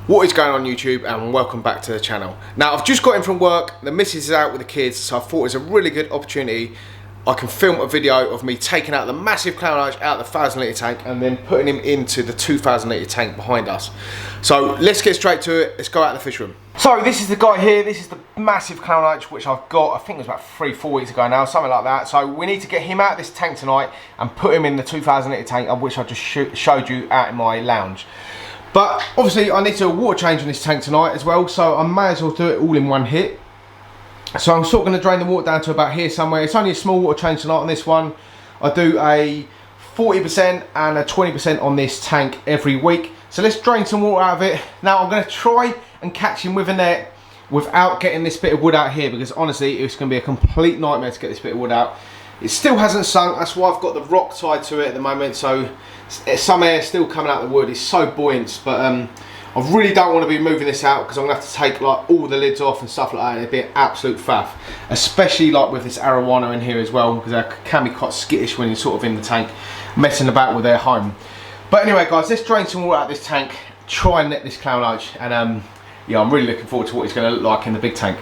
What is going on YouTube, and welcome back to the channel. Now I've just got in from work, the missus is out with the kids, so I thought it's a really good opportunity. I can film a video of me taking out the massive clown Loach out of the 1,000 litre tank and then putting him into the 2,000 litre tank behind us. So let's get straight to it, let's go out of the fish room. So this is the guy here, this is the massive clown Loach which I've got, I think it was about 3-4 weeks ago now, something like that. So we need to get him out of this tank tonight and put him in the 2,000 litre tank, of which I just showed you out in my lounge. But obviously I need to do a water change on this tank tonight as well, so I may as well do it all in one hit. So I'm sort of going to drain the water down to about here somewhere. It's only a small water change tonight on this one. I do a 40% and a 20% on this tank every week. So let's drain some water out of it. Now I'm going to try and catch him with a net without getting this bit of wood out here, because honestly it's going to be a complete nightmare to get this bit of wood out. It still hasn't sunk, that's why I've got the rock tied to it at the moment, so some air still coming out of the wood. It's so buoyant, but I really don't want to be moving this out because I'm going to have to take like all the lids off and stuff like that. It'd be an absolute faff, especially like with this arowana in here as well, because they can be quite skittish when you're sort of in the tank messing about with their home. But anyway guys, let's drain some water out of this tank, try and net this clown Loach, and yeah, I'm really looking forward to what he's going to look like in the big tank.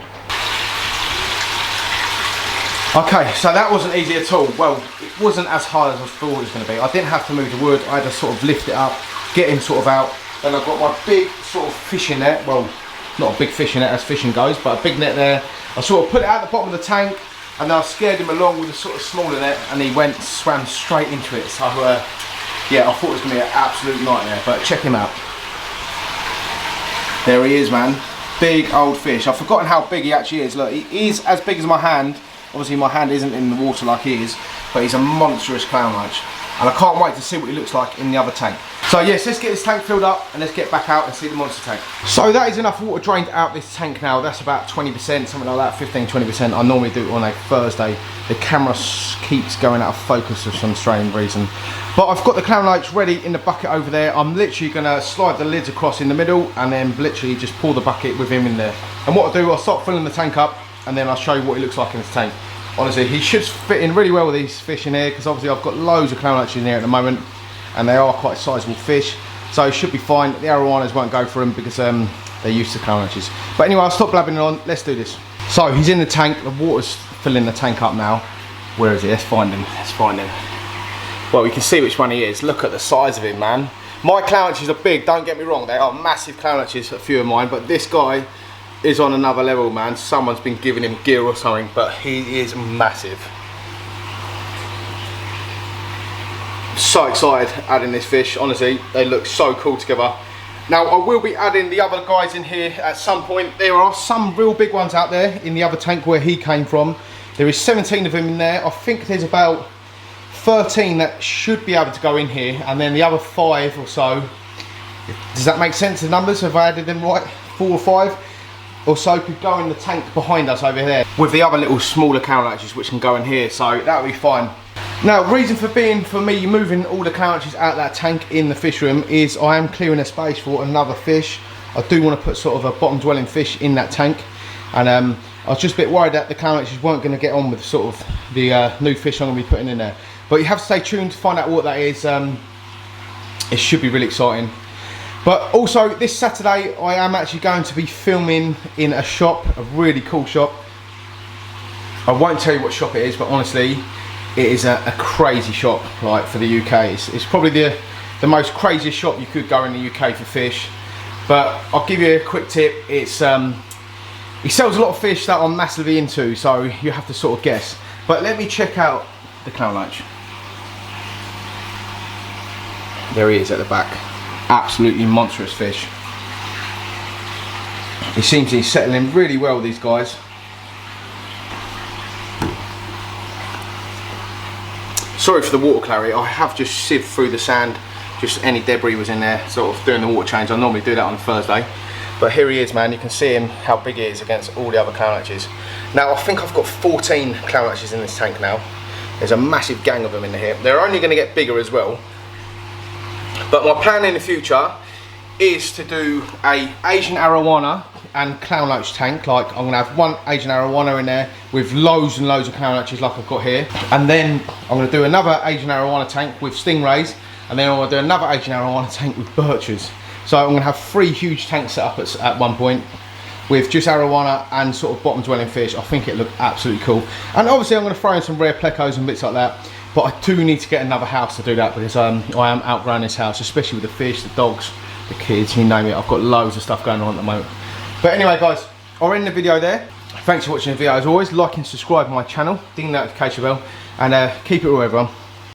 Okay, so that wasn't easy at all. Well, it wasn't as hard as I thought it was going to be. I didn't have to move the wood, I had to sort of lift it up, get him sort of out. Then I've got my big sort of fishing net, well, not a big fishing net as fishing goes, but a big net there. I sort of put it out the bottom of the tank, and then I scared him along with a sort of smaller net, and he swam straight into it. So yeah, I thought it was going to be an absolute nightmare, but check him out. There he is, man. Big old fish. I've forgotten how big he actually is. Look, he is as big as my hand. Obviously my hand isn't in the water like he is, but he's a monstrous clown Loach. And I can't wait to see what he looks like in the other tank. So yes, let's get this tank filled up and let's get back out and see the monster tank. So that is enough water drained out this tank now. That's about 20%, something like that, 15-20%. I normally do it on a Thursday. The camera keeps going out of focus for some strange reason. But I've got the clown Loach ready in the bucket over there. I'm literally going to slide the lids across in the middle and then literally just pour the bucket with him in there. And what I'll do, I'll start filling the tank up and then I'll show you what he looks like in this tank. Honestly, he should fit in really well with these fish in here, because obviously I've got loads of clown Loach in here at the moment and they are quite sizable fish, so it should be fine. The arowanas won't go for them because they're used to clown Loaches. But anyway, I'll stop blabbing on, let's do this. So he's in the tank, the water's filling the tank up now. Where is he? Let's find him, let's find him. Well, you can see which one he is. Look at the size of him, man. My clown Loaches are big, don't get me wrong, they are massive clown Loaches, a few of mine, but this guy is on another level, man. Someone's been giving him gear or something, but he is massive. I'm so excited adding this fish, honestly, they look so cool together. Now I will be adding the other guys in here at some point. There are some real big ones out there in the other tank where he came from. There is 17 of them in there. I think there's about 13 that should be able to go in here, and then the other 5 or so, does that make sense, the numbers, have I added them right? 4 or 5 or so could go in the tank behind us over there, with the other little smaller clown Loaches which can go in here, so that'll be fine. Now, reason for me moving all the clown Loaches out of that tank in the fish room is I am clearing a space for another fish. I do want to put sort of a bottom dwelling fish in that tank, and I was just a bit worried that the clown Loaches weren't going to get on with sort of the new fish I'm going to be putting in there. But you have to stay tuned to find out what that is. It should be really exciting. But also this Saturday I am actually going to be filming in a shop, a really cool shop. I won't tell you what shop it is, but honestly it is a crazy shop, like, for the UK. It's probably the most craziest shop you could go in the UK for fish. But I'll give you a quick tip. It's he sells a lot of fish that I'm massively into, so you have to sort of guess. But let me check out the clown Loach. There he is at the back. Absolutely monstrous fish. He seems to be settling really well with these guys. Sorry for the water clarity, I have just sieved through the sand, just any debris was in there, sort of doing the water change. I normally do that on a Thursday. But here he is, man, you can see him, how big he is against all the other clown Loaches. Now I think I've got 14 clown Loaches in this tank now. There's a massive gang of them in here. They're only going to get bigger as well. But my plan in the future is to do a Asian arowana and clown Loach tank. Like, I'm gonna have one Asian arowana in there with loads and loads of clown Loaches like I've got here, and then I'm gonna do another Asian arowana tank with stingrays, and then I want to do another aging arowana tank with birches. So I'm going to have 3 huge tanks set up at one point with just arowana and sort of bottom dwelling fish. I think it looked absolutely cool. And obviously I'm going to throw in some rare plecos and bits like that, but I do need to get another house to do that, because I am outgrowing this house, especially with the fish, the dogs, the kids, you name it. I've got loads of stuff going on at the moment. But anyway guys, I'll end the video there. Thanks for watching the video as always. Like and subscribe to my channel, ding the notification bell, and keep it real everyone.